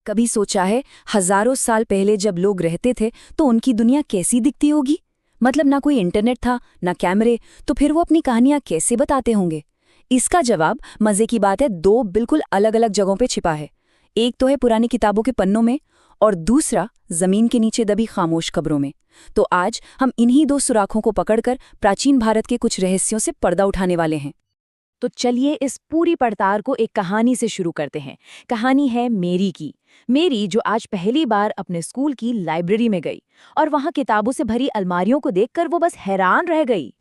कभी सोचा है हजारों साल पहले जब लोग रहते थे तो उनकी दुनिया कैसी दिखती होगी? मतलब ना कोई इंटरनेट था ना कैमरे, तो फिर वो अपनी कहानियां कैसे बताते होंगे? इसका जवाब मजे की बात है दो बिल्कुल अलग अलग जगहों पे छिपा है। एक तो है पुरानी किताबों के पन्नों में और दूसरा जमीन के नीचे दबी खामोश कब्रों में। तो आज हम इन्हीं दो सुराखों को पकड़कर प्राचीन भारत के कुछ रहस्यों से पर्दा उठाने वाले हैं। तो चलिए इस पूरी पड़ताल को एक कहानी से शुरू करते हैं। कहानी है मेरी की। मेरी जो आज पहली बार अपने स्कूल की लाइब्रेरी में गई और वहां किताबों से भरी अलमारियों को देखकर वो बस हैरान रह गई।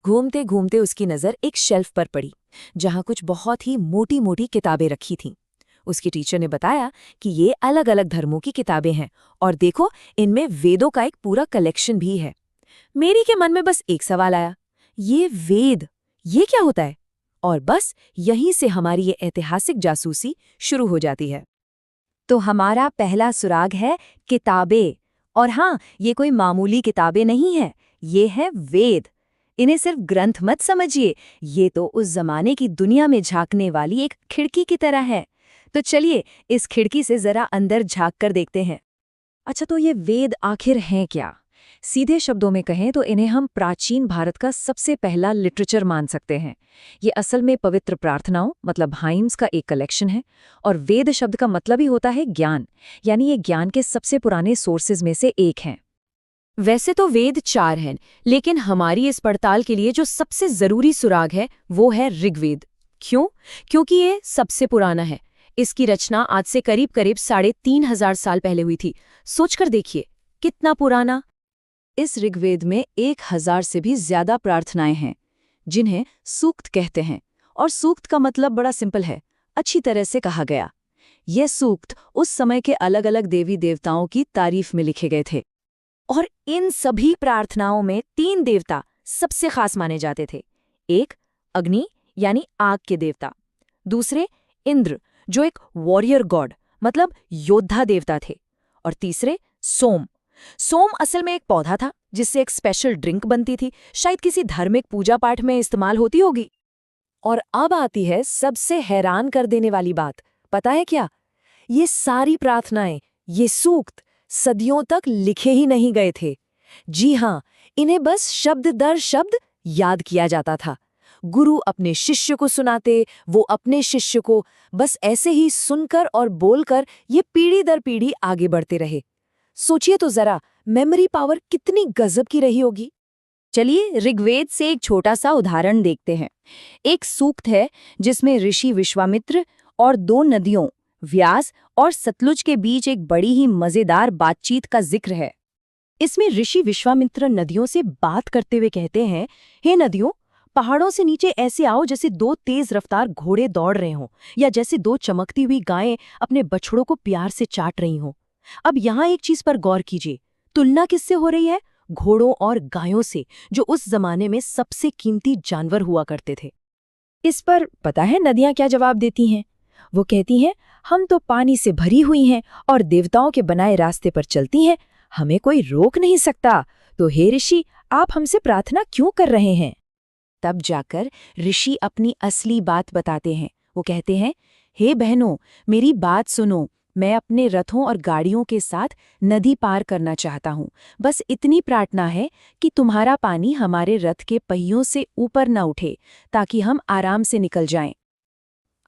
घूमते घूमते उसकी नज़र एक शेल्फ पर पड़ी जहां कुछ बहुत ही मोटी मोटी किताबें रखी थीं। उसकी टीचर ने बताया कि ये अलग अलग धर्मों की किताबें हैं और देखो इनमें वेदों का एक पूरा कलेक्शन भी है। मेरी के मन में बस एक सवाल आया, ये वेद, ये क्या होता है? और बस यहीं से हमारी ये ऐतिहासिक जासूसी शुरू हो जाती है। तो हमारा पहला सुराग है किताबें। और हाँ, ये कोई मामूली किताबें नहीं है, ये है वेद। इन्हें सिर्फ ग्रंथ मत समझिए, ये तो उस जमाने की दुनिया में झांकने वाली एक खिड़की की तरह है। तो चलिए इस खिड़की से जरा अंदर झांक कर देखते हैं। अच्छा, तो ये वेद आखिर हैं क्या? सीधे शब्दों में कहें तो इन्हें हम प्राचीन भारत का सबसे पहला लिटरेचर मान सकते हैं। ये असल में पवित्र प्रार्थनाओं मतलब हाइम्स का एक कलेक्शन है और वेद शब्द का मतलब ही होता है ज्ञान, यानी ये ज्ञान के सबसे पुराने सोर्सेज में से एक हैं। वैसे तो वेद 4 हैं, लेकिन हमारी इस पड़ताल के लिए जो सबसे जरूरी सुराग है वो है ऋग्वेद। क्यों? क्योंकि ये सबसे पुराना है। इसकी रचना आज से करीब करीब 3500 साल पहले हुई थी। सोचकर देखिए कितना पुराना। इस ऋग्वेद में 1000 से भी ज्यादा प्रार्थनाएं हैं जिन्हें सूक्त कहते हैं। और सूक्त का मतलब बड़ा सिंपल है, अच्छी तरह से कहा गया। ये सूक्त उस समय के अलग अलग देवी देवताओं की तारीफ में लिखे गए थे। और इन सभी प्रार्थनाओं में 3 देवता सबसे खास माने जाते थे। एक अग्नि यानी आग के देवता, दूसरे इंद्र जो एक वॉरियर गॉड मतलब योद्धा देवता थे, और तीसरे सोम। सोम असल में एक पौधा था जिससे एक स्पेशल ड्रिंक बनती थी, शायद किसी धार्मिक पूजा पाठ में इस्तेमाल होती होगी। और अब आती है सबसे हैरान कर देने वाली बात, पता है क्या? ये सारी प्रार्थनाएं, ये सूक्त सदियों तक लिखे ही नहीं गए थे। जी हाँ, इन्हें बस शब्द दर शब्द याद किया जाता था। गुरु अपने शिष्य को सुनाते, वो अपने शिष्य को, बस ऐसे ही सुनकर और बोलकर ये पीढ़ी दर पीढ़ी आगे बढ़ते रहे। सोचिए तो जरा, मेमोरी पावर कितनी गजब की रही होगी। चलिए ऋग्वेद से एक छोटा सा उदाहरण देखते हैं। एक सूक्त है जिसमें ऋषि विश्वामित्र और 2 नदियों व्यास और सतलुज के बीच एक बड़ी ही मजेदार बातचीत का जिक्र है। इसमें ऋषि विश्वामित्र नदियों से बात करते हुए कहते हैं, हे नदियों, पहाड़ों से नीचे ऐसे आओ जैसे 2 तेज रफ्तार घोड़े दौड़ रहे हों, या जैसे 2 चमकती हुई गायें अपने बछड़ों को प्यार से चाट रही हों। अब यहाँ एक चीज पर गौर कीजिए, तुलना किससे हो रही है? घोड़ों और गायों से, जो उस जमाने में सबसे कीमती जानवर हुआ करते थे। इस पर पता है नदियां क्या जवाब देती हैं? वो कहती हैं, हम तो पानी से भरी हुई हैं और देवताओं के बनाए रास्ते पर चलती हैं, हमें कोई रोक नहीं सकता। तो हे ऋषि, आप हमसे प्रार्थना क्यों कर रहे हैं? तब जाकर ऋषि अपनी असली बात बताते हैं। वो कहते हैं, हे बहनों, मेरी बात सुनो, मैं अपने रथों और गाड़ियों के साथ नदी पार करना चाहता हूँ। बस इतनी प्रार्थना है कि तुम्हारा पानी हमारे रथ के पहियों से ऊपर न उठे, ताकि हम आराम से निकल जाएं।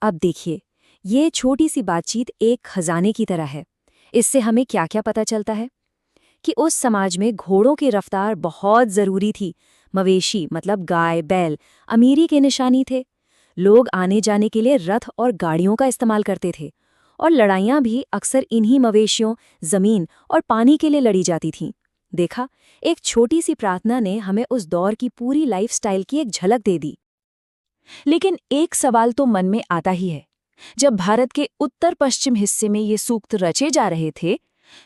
अब देखिए, ये छोटी सी बातचीत एक खजाने की तरह है। इससे हमें क्या क्या पता चलता है? कि उस समाज में घोड़ों की रफ्तार बहुत जरूरी थी। मवेशी मतलब गाय बैल अमीरी के निशानी थे। लोग आने जाने के लिए रथ और गाड़ियों का इस्तेमाल करते थे, और लड़ाइयाँ भी अक्सर इन्हीं मवेशियों, जमीन और पानी के लिए लड़ी जाती थीं। देखा, एक छोटी सी प्रार्थना ने हमें उस दौर की पूरी लाइफस्टाइल की एक झलक दे दी। लेकिन एक सवाल तो मन में आता ही है, जब भारत के उत्तर पश्चिम हिस्से में ये सूक्त रचे जा रहे थे,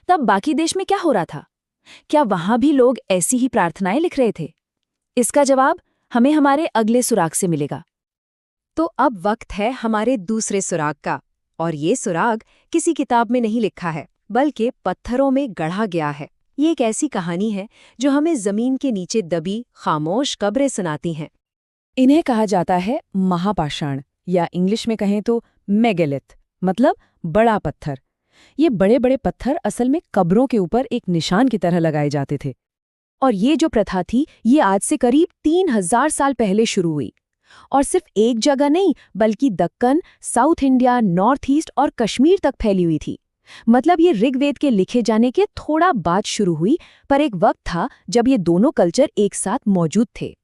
तब बाकी देश में क्या हो रहा था? क्या वहां भी लोग ऐसी ही प्रार्थनाएं लिख रहे थे? इसका जवाब हमें हमारे अगले सुराग से मिलेगा। तो अब वक्त है हमारे दूसरे सुराग का, और ये सुराग किसी किताब में नहीं लिखा है, बल्कि पत्थरों में गढ़ा गया है। ये एक ऐसी कहानी है जो हमें जमीन के नीचे दबी खामोश कब्रें सुनाती हैं। इन्हें कहा जाता है महापाषाण, या इंग्लिश में कहें तो मेगालिथ, मतलब बड़ा पत्थर। ये बड़े बड़े पत्थर असल में कब्रों के ऊपर एक निशान की तरह लगाए जाते थे। और ये जो प्रथा थी, ये आज से करीब 3000 साल पहले शुरू हुई। और सिर्फ एक जगह नहीं, बल्कि Deccan, south India, north east और कश्मीर तक फैली हुई थी। मतलब ये ऋग्वेद के लिखे जाने के थोड़ा बाद शुरू हुई, पर एक वक्त था जब ये दोनों कल्चर एक साथ मौजूद थे।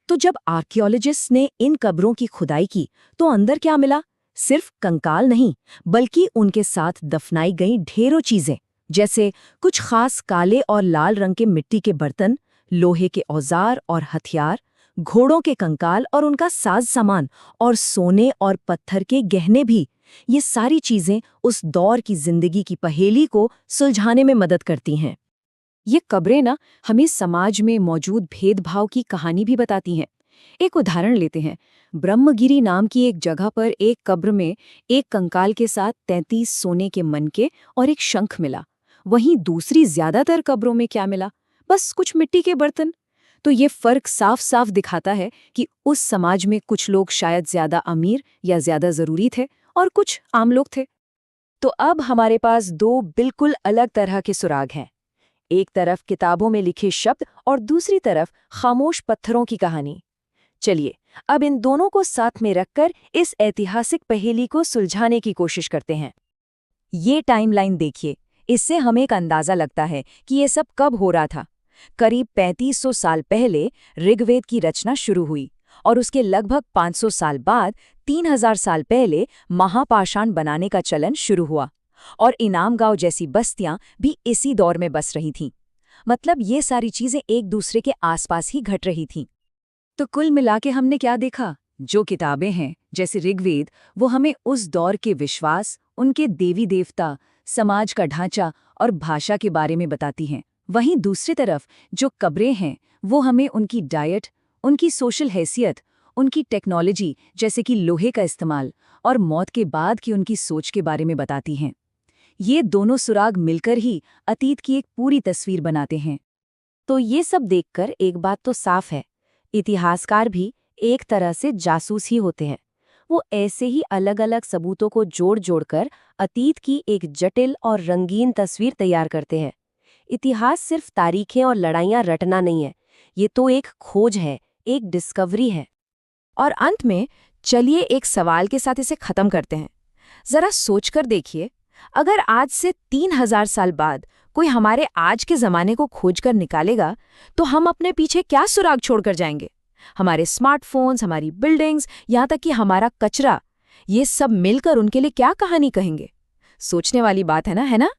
तो जब आर्कियोलॉजिस्ट्स ने इन कब्रों की खुदाई की, तो अंदर क्या मिला? सिर्फ कंकाल नहीं, बल्कि उनके साथ दफनाई गई ढेरों चीजें, जैसे कुछ खास काले और लाल रंग के मिट्टी के बर्तन, लोहे के औजार और हथियार, घोड़ों के कंकाल और उनका साज सामान, और सोने और पत्थर के गहने भी। ये सारी चीजें उस दौर की जिंदगी की पहेली को सुलझाने में मदद करती हैं। ये कब्रें ना हमें समाज में मौजूद भेदभाव की कहानी भी बताती हैं। एक उदाहरण लेते हैं। ब्रह्मगिरी नाम की एक जगह पर एक कब्र में एक कंकाल के साथ 33 सोने के मनके और एक शंख मिला। वहीं दूसरी ज्यादातर कब्रों में क्या मिला? बस कुछ मिट्टी के बर्तन। तो ये फर्क साफ साफ दिखाता है कि उस समाज में कुछ लोग शायद ज्यादा अमीर या ज्यादा जरूरी थे और कुछ आम लोग थे। तो अब हमारे पास दो बिल्कुल अलग तरह के सुराग हैं। एक तरफ किताबों में लिखे शब्द और दूसरी तरफ खामोश पत्थरों की कहानी। चलिए अब इन दोनों को साथ में रखकर इस ऐतिहासिक पहेली को सुलझाने की कोशिश करते हैं। ये टाइमलाइन देखिए, इससे हमें एक अंदाजा लगता है कि ये सब कब हो रहा था। करीब 3500 साल पहले ऋग्वेद की रचना शुरू हुई और उसके लगभग 500 साल बाद 3000 साल पहले महापाषाण बनाने का चलन शुरू हुआ और इनाम गांव जैसी बस्तियां भी इसी दौर में बस रही थीं। मतलब ये सारी चीजें एक दूसरे के आसपास ही घट रही थीं। तो कुल मिला के हमने क्या देखा? जो किताबें हैं जैसे ऋग्वेद, वो हमें उस दौर के विश्वास, उनके देवी देवता, समाज का ढांचा और भाषा के बारे में बताती हैं। वहीं दूसरी तरफ जो कब्रें हैं वो हमें उनकी डाइट, उनकी सोशल हैसियत, उनकी टेक्नोलॉजी जैसे कि लोहे का इस्तेमाल और मौत के बाद की उनकी सोच के बारे में बताती हैं। ये दोनों सुराग मिलकर ही अतीत की एक पूरी तस्वीर बनाते हैं। तो ये सब देखकर एक बात तो साफ है, इतिहासकार भी एक तरह से जासूस ही होते हैं। वो ऐसे ही अलग अलग सबूतों को जोड़ जोड़कर अतीत की एक जटिल और रंगीन तस्वीर तैयार करते हैं। इतिहास सिर्फ तारीखें और लड़ाइयां रटना नहीं है, ये तो एक खोज है, एक डिस्कवरी है। और अंत में चलिए एक सवाल के साथ इसे खत्म करते हैं। जरा सोचकर देखिए, अगर आज से 3000 साल बाद कोई हमारे आज के जमाने को खोजकर निकालेगा, तो हम अपने पीछे क्या सुराग छोड़कर जाएंगे? हमारे स्मार्टफोन्स, हमारी बिल्डिंग्स, यहाँ तक कि हमारा कचरा, ये सब मिलकर उनके लिए क्या कहानी कहेंगे? सोचने वाली बात है ना, है ना?